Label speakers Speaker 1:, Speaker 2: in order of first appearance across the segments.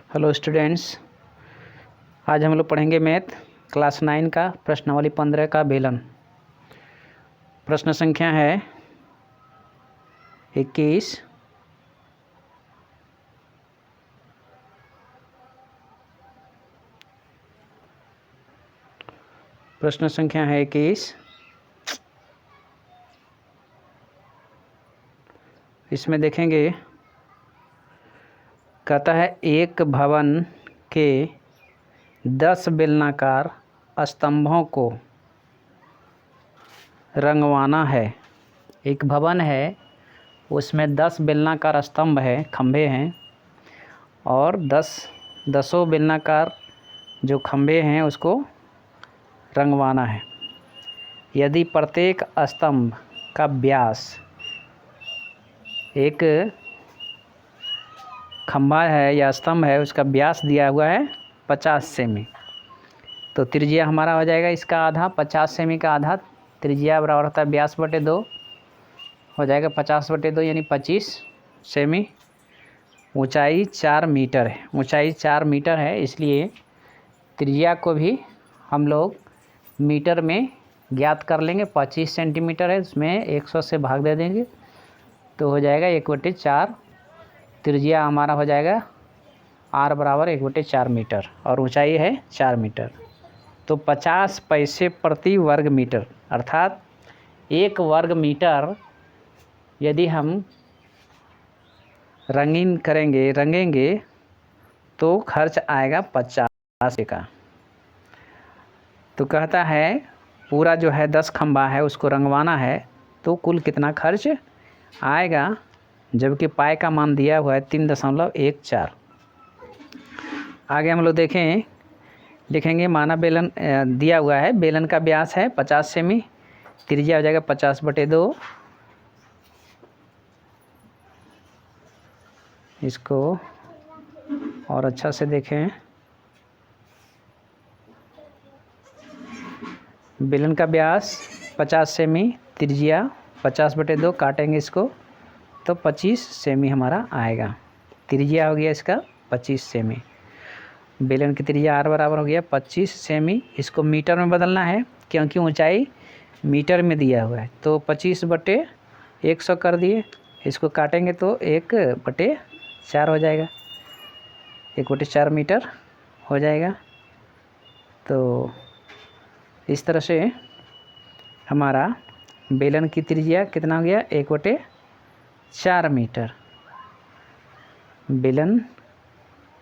Speaker 1: Hello students, आज हम लोग पढ़ेंगे मैथ क्लास 9 का प्रश्नावली 15 का बेलन। प्रश्न संख्या है 21। प्रश्न संख्या है 21। इसमें देखेंगे, कहता है एक भवन के 10 बेलनाकार स्तंभों को रंगवाना है। एक भवन है, उसमें 10 बेलनाकार स्तंभ है, खंभे हैं, और 10 बेलनाकार जो खंभे हैं उसको रंगवाना है। यदि प्रत्येक स्तंभ का व्यास, एक खंभा है या स्तंभ है, उसका व्यास दिया हुआ है 50 सेमी, तो त्रिज्या हमारा हो जाएगा इसका आधा। 50 सेमी का आधा त्रिज्या बराबर होता है व्यास बटे 2, हो जाएगा 50 बटे 2 यानी 25 सेमी। ऊंचाई 4 मीटर है, ऊंचाई 4 मीटर है, इसलिए त्रिज्या को भी हम लोग मीटर में ज्ञात कर लेंगे। 25 सेंटीमीटर है, उसमें 100 से भाग दे देंगे तो हो जाएगा 1/4। त्रिज्या हमारा हो जाएगा r बराबर 1/4 मीटर और ऊंचाई है 4 मीटर। तो 50 पैसे प्रति वर्ग मीटर, अर्थात 1 वर्ग मीटर यदि हम रंगेंगे तो खर्च आएगा 50 का। तो कहता है पूरा जो है 10 खंभा है उसको रंगवाना है, तो कुल कितना खर्च आएगा, जबकि पाई का मान दिया हुआ है 3.14। आगे हम लोग लिखेंगे माना बेलन दिया हुआ है, बेलन का व्यास है 50 सेमी, त्रिज्या हो जाएगा 50 बटे 2। इसको और अच्छा से देखें, बेलन का व्यास 50 सेमी, त्रिज्या 50 बटे 2, काटेंगे इसको तो 25 सेमी हमारा आएगा। त्रिज्या हो गया इसका 25 सेमी। बेलन की त्रिज्या r बराबर हो गया 25 सेमी। इसको मीटर में बदलना है क्योंकि ऊंचाई मीटर में दिया हुआ है, तो 25 बटे 100 कर दिए। इसको काटेंगे तो 1/4 हो जाएगा, 1/4 मीटर हो जाएगा। तो इस तरह से हमारा बेलन की त्रिज्या कितना हो गया, 1/4 मीटर। बेलन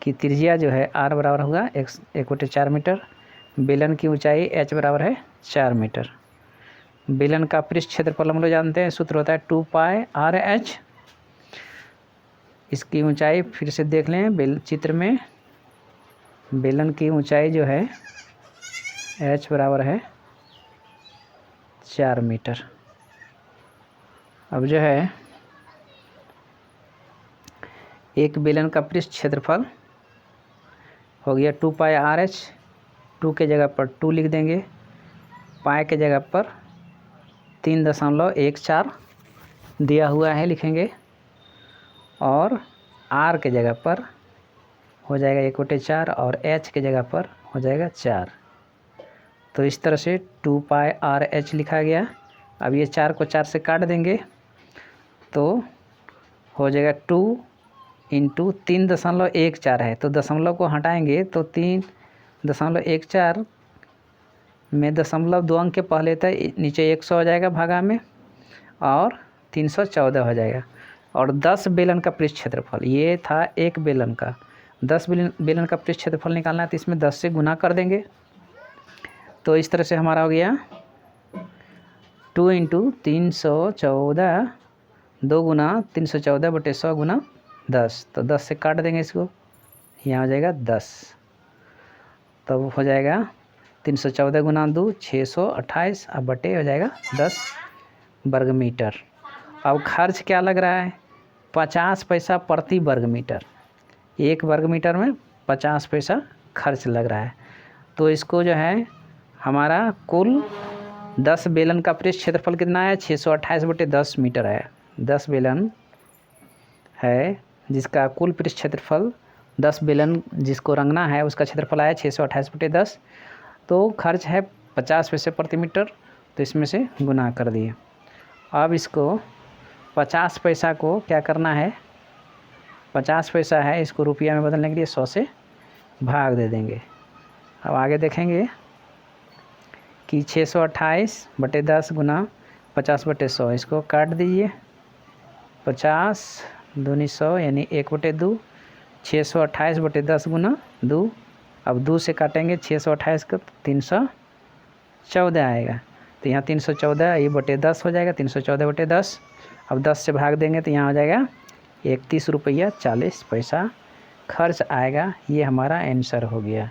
Speaker 1: की त्रिज्या जो है r बराबर होगा 1/4 मीटर। बेलन की ऊंचाई h बराबर है 4 मीटर। बेलन का पृष्ठ क्षेत्रफल हम लोग जानते हैं, सूत्र होता है 2πr/h। इसकी ऊंचाई फिर से देख लें चित्र में, बेलन की ऊंचाई जो है h बराबर है 4 मीटर। अब जो है एक बेलन का पृष्ठ क्षेत्रफल हो गया 2πr/h। 2 के जगह पर 2 लिख देंगे, पाई के जगह पर 3.14 दिया हुआ है लिखेंगे, और r के जगह पर हो जाएगा 1/4 और h के जगह पर हो जाएगा 4। तो इस तरह से 2πr/h लिखा गया। अब ये 4 को 4 से काट देंगे तो हो जाएगा 2 × 3.14 है, तो दशमलव को हटाएंगे तो 3.14 में दशमलव 2 अंक के पहले था, नीचे 100 हो जाएगा भागा में, और 314 हो जाएगा। और 10 बेलन का पृष्ठ क्षेत्रफल, ये था एक बेलन का, 10 बेलन का पृष्ठ क्षेत्रफल निकालना है, तो इसमें 10 से गुना कर देंगे। तो इस तरह से हमारा हो गया 2 × 314, 2 गुना 314 बटे 100 गुना 10, तो 10 से काट देंगे इसको, यहाँ हो जाएगा 10। तब हो जाएगा 314 गुना 2 628, अब बटे हो जाएगा 10 वर्ग मीटर। अब खर्च क्या लग रहा है, 50 पैसा प्रति वर्ग मीटर। 1 वर्ग मीटर में 50 पैसा खर्च लग रहा है। तो इसको जो है हमारा कुल 10 बेलन का पृष्ठ क्षेत्रफल कितना है, 628 बटे 10 मीटर है। 10 बेलन है जिसका कुल पृष्ठ क्षेत्रफल 10 बेलन जिसको रंगना है उसका क्षेत्रफल आया 628/10। तो खर्च है 50 पैसे प्रति मीटर, तो इसमें से गुना कर दिए। अब इसको 50 पैसा को क्या करना है, 50 पैसा है इसको रुपया में बदलने के लिए 100 से भाग दे देंगे। अब आगे देखेंगे कि 628/10 गुना 50/100, इसको काट दीजिए। 50 दूनी 100 यानी 1/2। 628/10 गुना 2, अब 2 से काटेंगे 628 को 314 आएगा, तो यहाँ 314 ये बटे 10 हो जाएगा, 314/10। अब 10 से भाग देंगे तो यहाँ हो जाएगा 31 रुपया 40 पैसा खर्च आएगा। ये हमारा आंसर हो गया।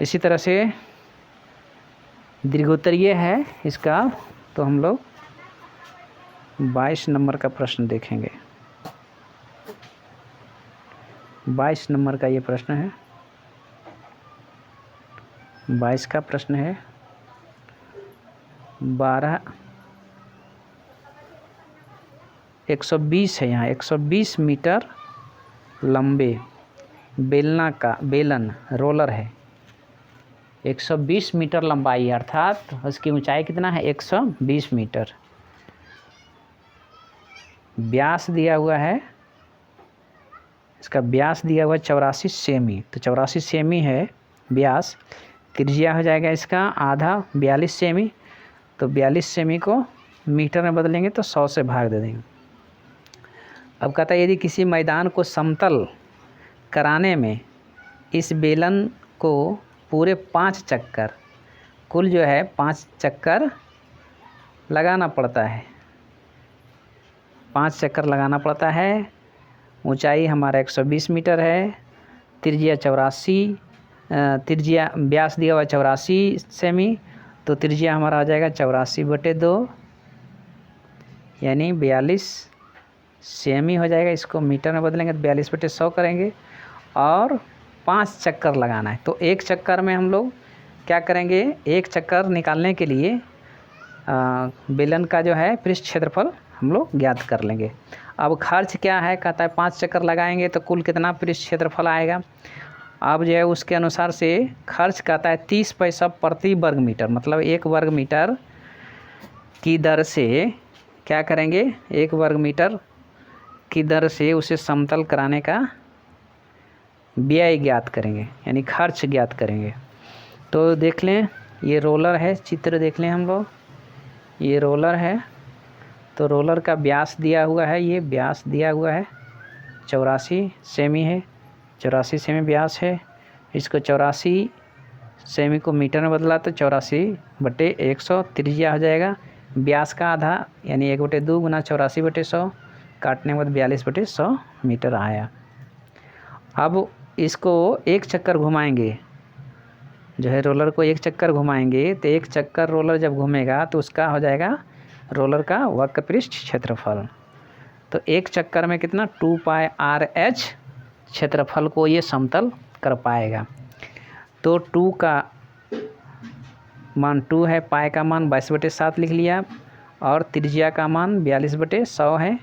Speaker 1: इसी तरह से दीर्घोत्तरीय है इसका, तो हम लोग 22 नंबर का प्रश्न देखेंगे। 22 नंबर का ये प्रश्न है। 22 का प्रश्न है 120 है, यहाँ 120 मीटर लंबे बेलन रोलर है। 120 मीटर लंबाई अर्थात उसकी ऊंचाई कितना है 120 मीटर। व्यास दिया हुआ है, इसका व्यास दिया हुआ है 84 सेमी, तो 84 सेमी है व्यास। त्रिज्या हो जाएगा इसका आधा 42 सेमी, तो 42 सेमी को मीटर में बदलेंगे तो 100 से भाग दे देंगे। अब कहता है यदि किसी मैदान को समतल कराने में इस बेलन को पूरे 5 चक्कर, कुल जो है 5 चक्कर लगाना पड़ता है, 5 चक्कर लगाना पड़ता है। ऊंचाई हमारा 120 मीटर है, त्रिज्या 84, त्रिज्या व्यास दिया हुआ 84 सेमी, तो त्रिज्या हमारा आ जाएगा 84/2 यानी 42 सेमी हो जाएगा। इसको मीटर में बदलेंगे तो 42/100 करेंगे और 5 चक्कर लगाना है। तो एक चक्कर में हम लोग क्या करेंगे, एक चक्कर निकालने के लिए बेलन का जो है पृष्ठ क्षेत्रफल हम लोग ज्ञात कर लेंगे। अब खर्च क्या है, कहता है 5 चक्कर लगाएंगे तो कुल कितना पृष्ठ क्षेत्रफल आएगा। अब जो है उसके अनुसार से खर्च कहता है 30 पैसा प्रति वर्ग मीटर, मतलब 1 वर्ग मीटर की दर से क्या करेंगे, 1 वर्ग मीटर की दर से उसे समतल कराने का व्यय ज्ञात करेंगे, यानी खर्च ज्ञात करेंगे। तो देख लें ये रोलर है, चित्र देख लें हम लोग, ये रोलर है। तो रोलर का व्यास दिया हुआ है, ये व्यास दिया हुआ है 84 सेमी है, 84 सेमी व्यास है। इसको 84 सेमी को मीटर में बदला तो 84/100 त्रिज्या हो जाएगा। व्यास का आधा यानी 1/2 गुना 84/100 काटने के बाद 42/100 मीटर आया। अब इसको एक चक्कर घुमाएंगे, जो है रोलर को एक चक्कर घुमाएंगे, तो एक चक्कर रोलर जब घूमेगा तो उसका हो जाएगा रोलर का वक्र पृष्ठ क्षेत्रफल। तो एक चक्कर में कितना 2πRh क्षेत्रफल को ये समतल कर पाएगा। तो 2 का मान 2 है, पाई का मान 22/7 लिख लिया और त्रिज्या का मान 42/100 है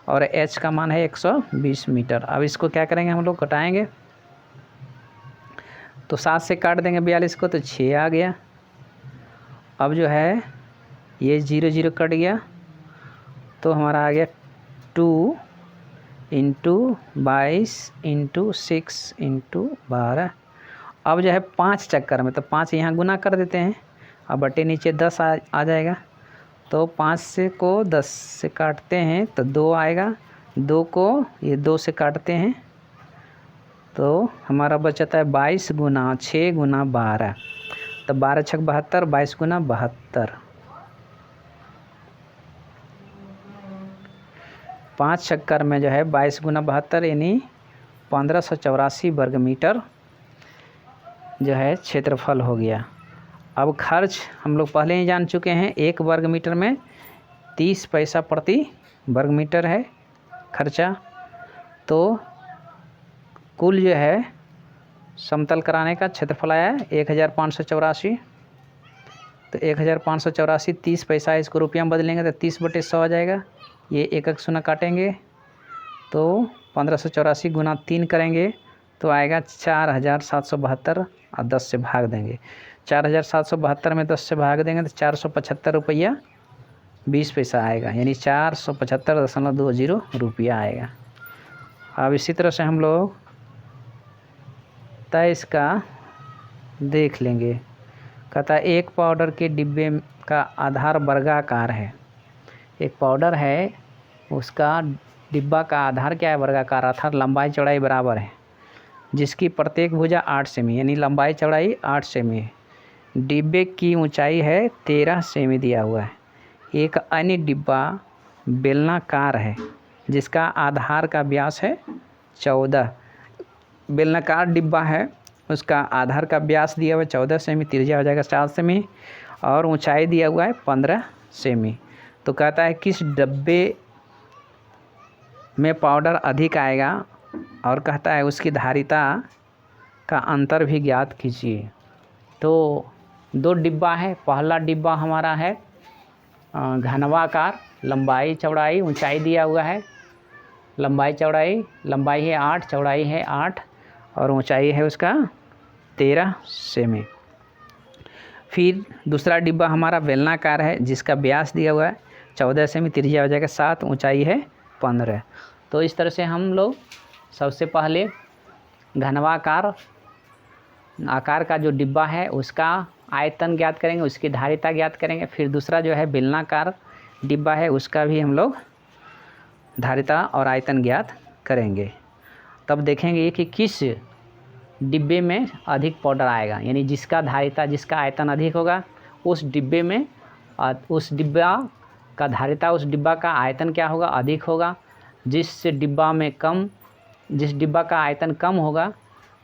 Speaker 1: और h का मान है 120 मीटर। अब इसको क्या करेंगे, हम लोग घटाएंगे तो 7 से काट देंगे 42 को तो 6 आ गया। अब जो है ये 0 0 कट गया तो हमारा आ गया 2 × 22 × 6 × 12। अब जो है 5 चक्कर में, तो 5 यहाँ गुना कर देते हैं, अब बटे नीचे 10 आ जाएगा। तो 5 से को 10 से काटते हैं तो 2 आएगा, 2 को ये 2 से काटते हैं तो हमारा बचता है 22 × 6 × 12, तो 12 छक 72, 22 × 72। 5 चक्कर में जो है 22 × 72 यानी 1584 वर्ग मीटर जो है क्षेत्रफल हो गया। अब खर्च हम लोग पहले ही जान चुके हैं, 1 वर्ग मीटर में 30 पैसा प्रति वर्ग मीटर है खर्चा। तो कुल जो है समतल कराने का क्षेत्रफल आया 1584। तो 1584 30 पैसा, इसको रुपया में बदलेंगे तो 30/100 आ जाएगा। ये एक शून्य काटेंगे तो 1584 × 3 करेंगे तो आएगा 4772 और 10 से भाग देंगे। 4772 में 10 से भाग देंगे तो 475 रुपया 20 पैसा आएगा, यानी 475.20 रुपया आएगा। अब इसी तरह से हम लोग 23 का देख लेंगे। कहता है एक पाउडर के डिब्बे का आधार वर्गाकार है। एक पाउडर है, उसका डिब्बा का आधार क्या है? वर्गाकार, अर्थात लंबाई चौड़ाई बराबर है, जिसकी प्रत्येक भुजा 8 सेमी, यानी लंबाई चौड़ाई 8 सेमी है। डिब्बे की ऊंचाई है 13 सेमी दिया हुआ है। एक अन्य डिब्बा बेलनाकार है, जिसका आधार का व्यास है 14। बेलनाकार डिब्बा है, उसका आधार का व्यास दिया हुआ है 14 सेमी, त्रिज्या हो जाएगा 7 सेमी और ऊंचाई दिया हुआ है 15 सेमी। तो कहता है किस डब्बे में पाउडर अधिक आएगा, और कहता है उसकी धारिता का अंतर भी ज्ञात कीजिए। तो 2 डिब्बा है। पहला डिब्बा हमारा है घनवाकार, लंबाई चौड़ाई ऊंचाई दिया हुआ है। लंबाई है 8, चौड़ाई है 8 और ऊंचाई है उसका 13 सेमी। फिर दूसरा डिब्बा हमारा बेलनाकार है, जिसका व्यास दिया हुआ है 14 सेमी, त्रिज्या हो जाएगा 7, ऊंचाई है 15। तो इस तरह से हम लोग सबसे पहले घनवाकार आकार का जो डिब्बा है उसका आयतन ज्ञात करेंगे, उसकी धारिता ज्ञात करेंगे। फिर दूसरा जो है बेलनाकार डिब्बा है, उसका भी हम लोग धारिता और आयतन ज्ञात करेंगे। तब देखेंगे कि किस डिब्बे में अधिक पाउडर आएगा, यानी जिसका धारिता जिसका आयतन अधिक होगा उस डिब्बे में उस डिब्बा का धारिता उस डिब्बा का आयतन क्या होगा? अधिक होगा। जिस डिब्बा का आयतन कम होगा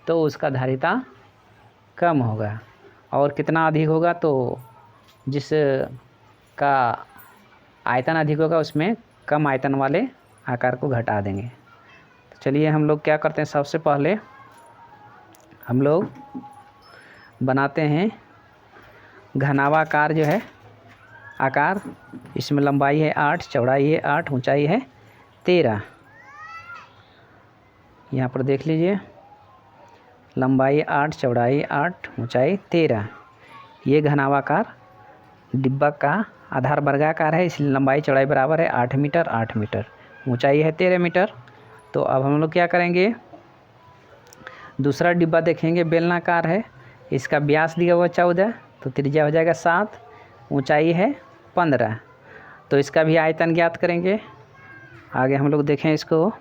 Speaker 1: तो उसका धारिता कम होगा। और कितना अधिक होगा? तो जिसका आयतन अधिक होगा उसमें कम आयतन वाले आकार को घटा देंगे। तो चलिए हम लोग क्या करते हैं, सबसे पहले हम लोग बनाते हैं घनावाकार जो है आकार। इसमें लंबाई है 8, चौड़ाई है 8, ऊंचाई है 13। यहाँ पर देख लीजिए, लंबाई 8, चौड़ाई 8, ऊंचाई 13। ये घनावाकार डिब्बा का आधार वर्गाकार है, इसलिए लंबाई चौड़ाई बराबर है 8 मीटर 8 मीटर, ऊंचाई है 13 मीटर। तो अब हम लोग क्या करेंगे, दूसरा डिब्बा देखेंगे बेलनाकार है, इसका व्यास दिया हुआ 14, तो त्रिज्या हो जाएगा 7, ऊंचाई है 15। तो इसका भी आयतन ज्ञात करेंगे। आगे हम लोग देखें, इसको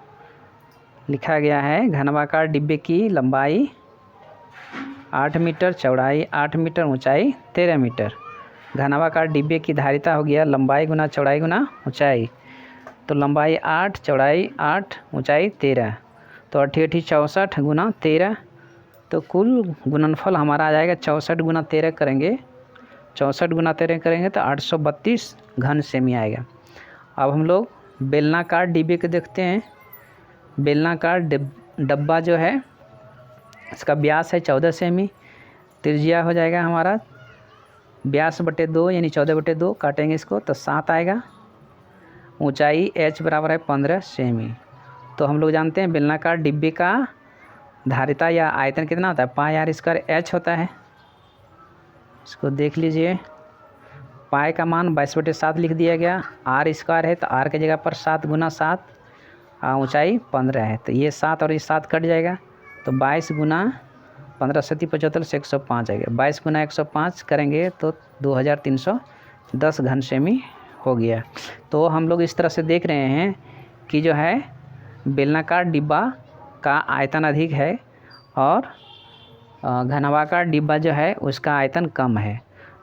Speaker 1: लिखा गया है घनवाकार डिब्बे की लंबाई 8 मीटर, चौड़ाई 8 मीटर, ऊंचाई 13 मीटर। घनवाकार डिब्बे की धारिता हो गया लंबाई गुना चौड़ाई गुना ऊंचाई। तो लंबाई 8, चौड़ाई 8, ऊंचाई 13, तो 8 8 64 गुना 13, तो कुल गुणनफल हमारा आ जाएगा 64 गुना 13 करेंगे, 64 गुना 13 करेंगे तो 832 घन सेमी आएगा। अब हम लोग बेलनाकार डिब्बे को देखते हैं। बेलनाकार डब्बा जो है इसका व्यास है 14 सेमी, त्रिज्या हो जाएगा हमारा व्यास बटे 2, यानी 14 बटे 2 काटेंगे इसको तो 7 आएगा। ऊंचाई h बराबर है 15 सेमी। तो हम लोग जानते हैं बेलनाकार डिब्बे का धारिता या आयतन कितना होता है? पाई आर स्क्वायर h होता है। इसको देख लीजिए, पाई का मान 22/7 लिख दिया गया, आर स्क्वायर है तो आर की जगह पर 7 गुना 7, ऊंचाई 15 है, तो ये 7 और ये 7 कट जाएगा, तो 22 गुना 15 7 75 से 105 आएगा। 22 गुना 105 करेंगे तो 2310 घन सेमी हो गया। तो हम लोग इस तरह से देख रहे हैं कि जो है बेलनाकार डिब्बा का आयतन अधिक है और घनवाकार डिब्बा जो है उसका आयतन कम है।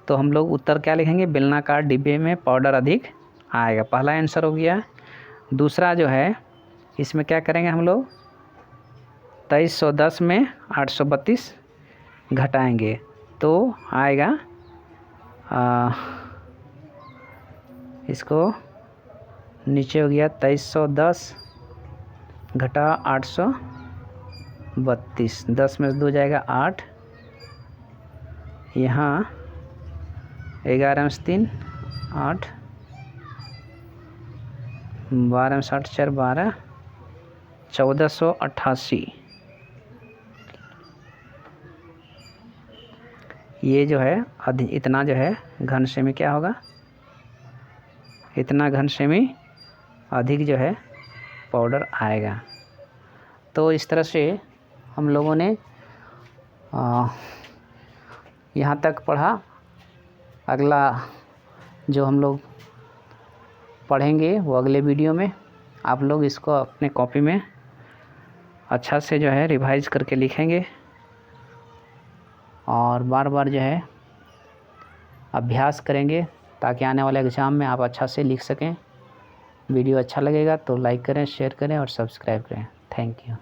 Speaker 1: तो हम लोग उत्तर क्या लिखेंगे? बेलनाकार डिब्बे में पाउडर अधिक आएगा, पहला आंसर हो गया। दूसरा जो है इसमें क्या करेंगे हम लोग, 2310 में 832 घटाएंगे तो आएगा इसको नीचे हो गया 2310 घटा 832, 10 में से 2 जाएगा 8, यहाँ 11 में से 3 8, 12 में 60 4 12, 1488 ये जो है इतना जो है घन सेमी क्या होगा, इतना घन सेमी अधिक जो है पाउडर आएगा। तो इस तरह से हम लोगों ने यहाँ तक पढ़ा। अगला जो हम लोग पढ़ेंगे वो अगले वीडियो में। आप लोग इसको अपने कॉपी में अच्छा से जो है रिवाइज करके लिखेंगे और बार बार जो है अभ्यास करेंगे ताकि आने वाले एग्ज़ाम में आप अच्छा से लिख सकें। वीडियो अच्छा लगेगा तो लाइक करें, शेयर करें और सब्सक्राइब करें। Thank you.